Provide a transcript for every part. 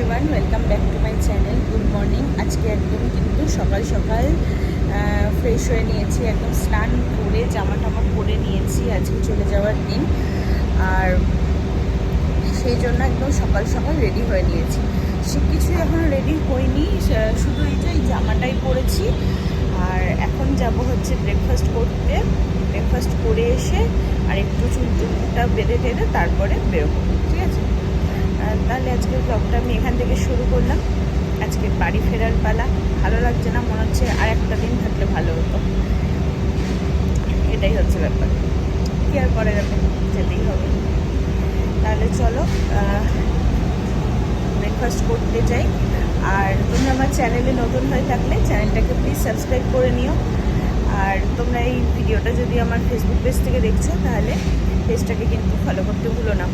Everyone, welcome back to my channel. Good morning. আজকে একদম কিন্তু সকাল সকাল ফ্রেশ হয়ে নিয়েছি, একদম স্নান করে জামা টামা পরে নিয়েছি। আজকে চলে যাওয়ার দিন, আর সেই জন্য একদম সকাল সকাল রেডি হয়ে নিয়েছি। সে কিছুই এখন রেডি হয়নি, শুধু এই জামাটাই পরেছি। আর এখন যাব হচ্ছে ব্রেকফাস্ট করতে। ব্রেকফাস্ট করে এসে আর একটু চুলটা বেঁধে টেঁধে তারপরে বেরোবো, ঠিক আছে? তাহলে আজকের ব্লগটা আমি এখান থেকে শুরু করলাম। আজকে বাড়ি ফেরার পালা। ভালো লাগছে না, মনে হচ্ছে আর একটা দিন থাকলে ভালো হতো। এটাই হচ্ছে ব্যাপার, কি আর করা যাবে, যেতেই হবে। তাহলে চলো ব্রেকফাস্ট করতে যাই। আর তোমরা আমার চ্যানেলে নতুন হয়ে থাকলে চ্যানেলটাকে প্লিজ সাবস্ক্রাইব করে নিও। আর তোমরা এই ভিডিওটা যদি আমার ফেসবুক পেজ থেকে দেখছো তাহলে পেজটাকে কিন্তু ফলো করতে ভুলো না।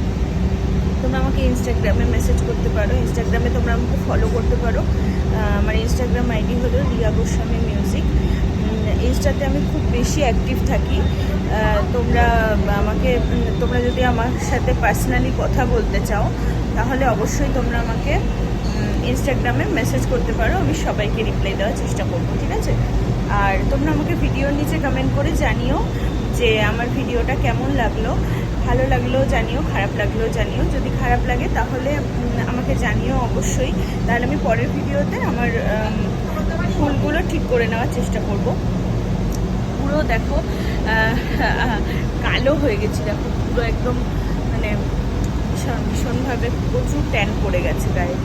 তোমরা আমাকে ইনস্টাগ্রামে মেসেজ করতে পারো, ইনস্টাগ্রামে তোমরা আমাকে ফলো করতে পারো। আমার ইনস্টাগ্রাম আইডি হলো রিয়া গোস্বামী মিউজিক। ইনস্টাতে আমি খুব বেশি অ্যাক্টিভ থাকি। তোমরা যদি আমার সাথে পার্সোনালি কথা বলতে চাও তাহলে অবশ্যই তোমরা আমাকে ইনস্টাগ্রামে মেসেজ করতে পারো। আমি সবাইকে রিপ্লাই দেওয়ার চেষ্টা করবো, ঠিক আছে? আর তোমরা আমাকে ভিডিওর নিচে কমেন্ট করে জানিও যে আমার ভিডিওটা কেমন লাগলো। ভালো লাগলেও জানিও, খারাপ লাগলেও জানিও। যদি খারাপ লাগে তাহলে আমাকে জানিও অবশ্যই, তাহলে আমি পরের ভিডিওতে আমার ভুলগুলো ঠিক করে নেওয়ার চেষ্টা করব। পুরো দেখো কালো হয়ে গেছি, দেখো পুরো একদম মানে ভীষণভাবে প্রচুর ট্যান পড়ে গেছে গায়ে।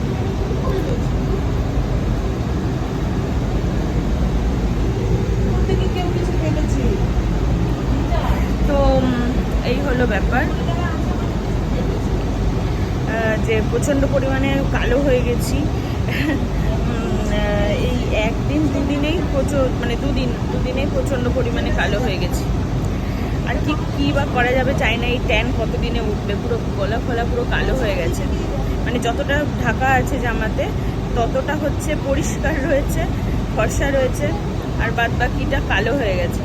তো এই হলো ব্যাপার, যে প্রচণ্ড পরিমাণে কালো হয়ে গেছি। এই একদিন দুদিনেই দুদিনেই প্রচণ্ড পরিমাণে কালো হয়ে গেছি। আর কী বা করা যাবে চাই না, এই ট্যান কতদিনে উঠবে। পুরো গলা ফলা পুরো কালো হয়ে গেছে, মানে যতটা ঢাকা আছে জামাতে ততটা হচ্ছে পরিষ্কার রয়েছে, ফর্সা রয়েছে, আর বাদ বাকিটা কালো হয়ে গেছে।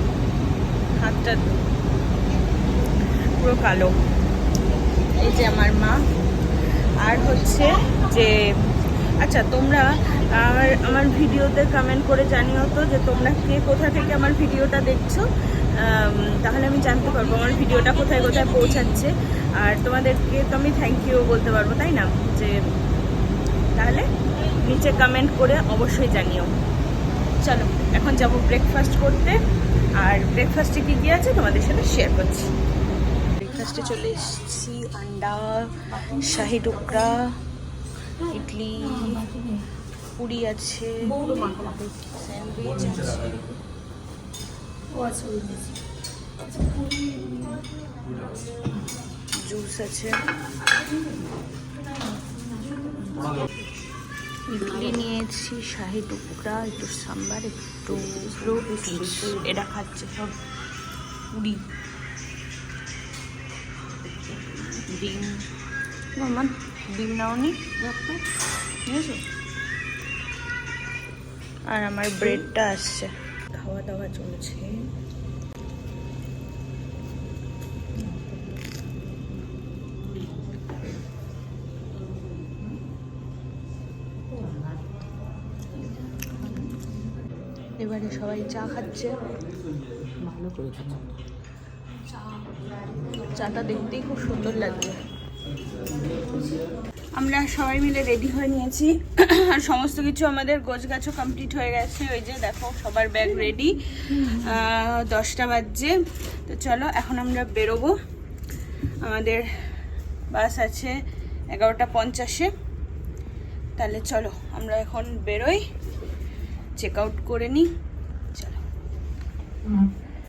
হাতটা পুরো কালো। এই যে আমার মা। আর হচ্ছে যে আচ্ছা, তোমরা আমার ভিডিওতে কমেন্ট করে জানিও তো যে তোমরা কে কোথা থেকে আমার ভিডিওটা দেখছো, তাহলে আমি জানতে পারবো আমার ভিডিওটা কোথায় কোথায় পৌঁছাচ্ছে। আর তোমাদেরকে তো আমি থ্যাংক ইউ বলতে পারবো, তাই না? যে তাহলে নিচে কমেন্ট করে অবশ্যই জানিও। চলো এখন যাব ব্রেকফাস্ট করতে, আর ব্রেকফাস্টে কী কী আছে তোমাদের সাথে শেয়ার করছি। ব্রেকফাস্টে চলে এসেছি, আন্ডা, শাহি টুকরা, ইডলি, পুরি আছে, স্যান্ডউইচ আছে, জুস আছে, ইডলি নিয়েছি, শাহি টুকরা, একটু সাম্বার, একটু এটা খাচ্ছে সব, পুরি, ডিম। আমার ডিম নাওনি বুঝেছো? আর আমার ব্রেডটা আসছে। খাওয়া দাওয়া চলছে। এবারে সবাই চা খাচ্ছে। ভালো করে চাটা দেখতেই খুব সুন্দর লাগছে। আমরা সবাই মিলে রেডি হয়ে নিয়েছি, আর সমস্ত কিছু আমাদের গোছগাছও কমপ্লিট হয়ে গেছে। ওই যে দেখো সবার ব্যাগ রেডি। 10টা বাজছে। তো চলো এখন আমরা বেরোবো। আমাদের বাস আছে 11:50-এ। তাহলে চলো আমরা এখন বেরোই, চেক আউট করে নিই। চলো।